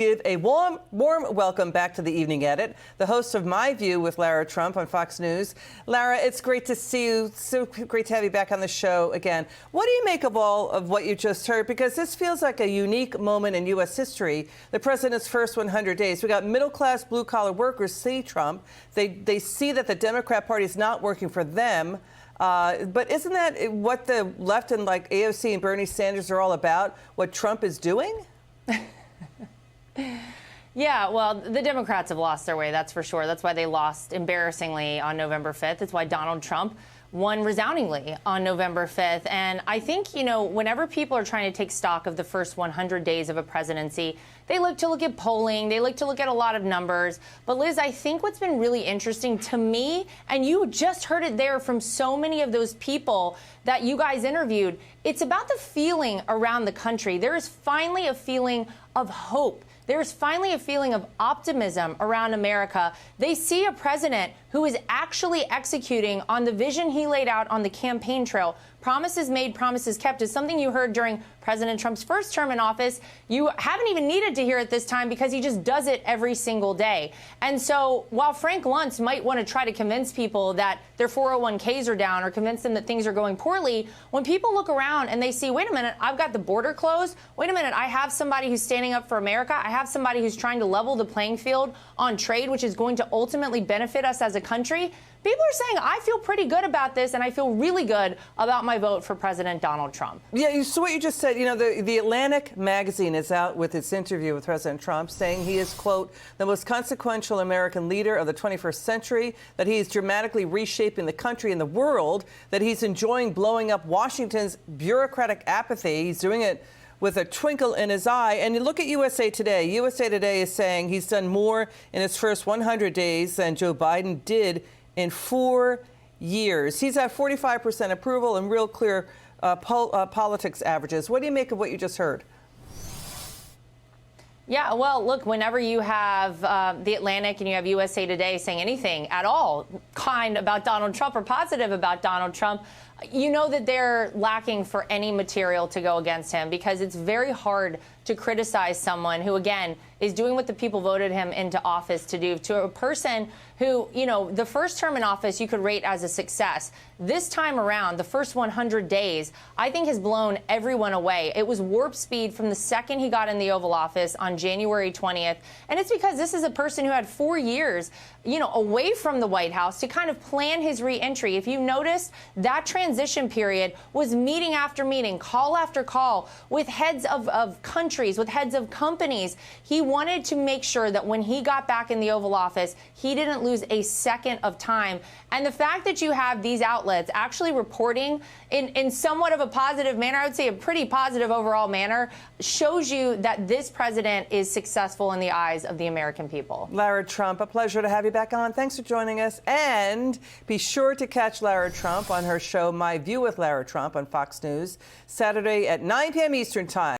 Give a warm welcome back to the Evening Edit, the host of My View with Lara Trump on Fox News. Lara, it's great to see you. So great to have you back on the show again. What do you make of all of what you just heard? Because this feels like a unique moment in U.S. history, the president's first 100 days. We got middle-class, blue-collar workers see Trump. They see that the Democrat Party is not working for them. But isn't that what the left and like AOC and Bernie Sanders are all about, what Trump is doing? Yeah, well, the Democrats have lost their way, that's for sure. That's why they lost embarrassingly on November 5th. That's why Donald Trump won resoundingly on November 5th. And I think, you know, whenever people are trying to take stock of the first 100 days of a presidency, they look at polling, they look at a lot of numbers. But Liz, I think what's been really interesting to me, and you just heard it there from so many of those people that you guys interviewed, it's about the feeling around the country. There is finally a feeling of hope. There's finally a feeling of optimism around America. They see a president who is actually executing on the vision he laid out on the campaign trail. Promises made, promises kept is something you heard during President Trump's first term in office. You haven't even needed to hear it this time because he just does it every single day. And so while Frank Luntz might want to try to convince people that their 401ks are down or convince them that things are going poorly, when people look around and they see, wait a minute, I've got the border closed. Wait a minute, I have somebody who's standing up for America. I have somebody who's trying to level the playing field on trade, which is going to ultimately benefit us as a country. People are saying, I feel pretty good about this, and I feel really good about my vote for President Donald Trump. Yeah, so what you just said, you know, the Atlantic magazine is out with its interview with President Trump saying he is, quote, the most consequential American leader of the 21st century, that he is dramatically reshaping the country and the world, that he's enjoying blowing up Washington's bureaucratic apathy. He's doing it with a twinkle in his eye. And you look at USA Today. USA Today is saying he's done more in his first 100 days than Joe Biden did in 4 years. He's at 45% approval and real clear politics averages. What do you make of what you just heard? Yeah, well, look, whenever you have the Atlantic and you have USA Today saying anything at all kind about Donald Trump or positive about Donald Trump, you know that they're lacking for any material to go against him, because it's very hard to criticize someone who, again, is doing what the people voted him into office to do, to a person who, you know, the first term in office you could rate as a success. This time around, the first 100 days, I think has blown everyone away. It was warp speed from the second he got in the Oval Office on January 20th. And it's because this is a person who had 4 years, you know, away from the White House to kind of plan his re-entry. If you noticed, that transition period was meeting after meeting, call after call with heads of countries, with heads of companies. He wanted to make sure that when he got back in the Oval Office, he didn't lose a second of time. And the fact that you have these outlets actually reporting in somewhat of a positive manner, I would say a pretty positive overall manner, shows you that this president is successful in the eyes of the American people. Lara Trump, a pleasure to have you back on. Thanks for joining us. And be sure to catch Lara Trump on her show, My View with Lara Trump on Fox News, Saturday at 9 p.m. Eastern Time.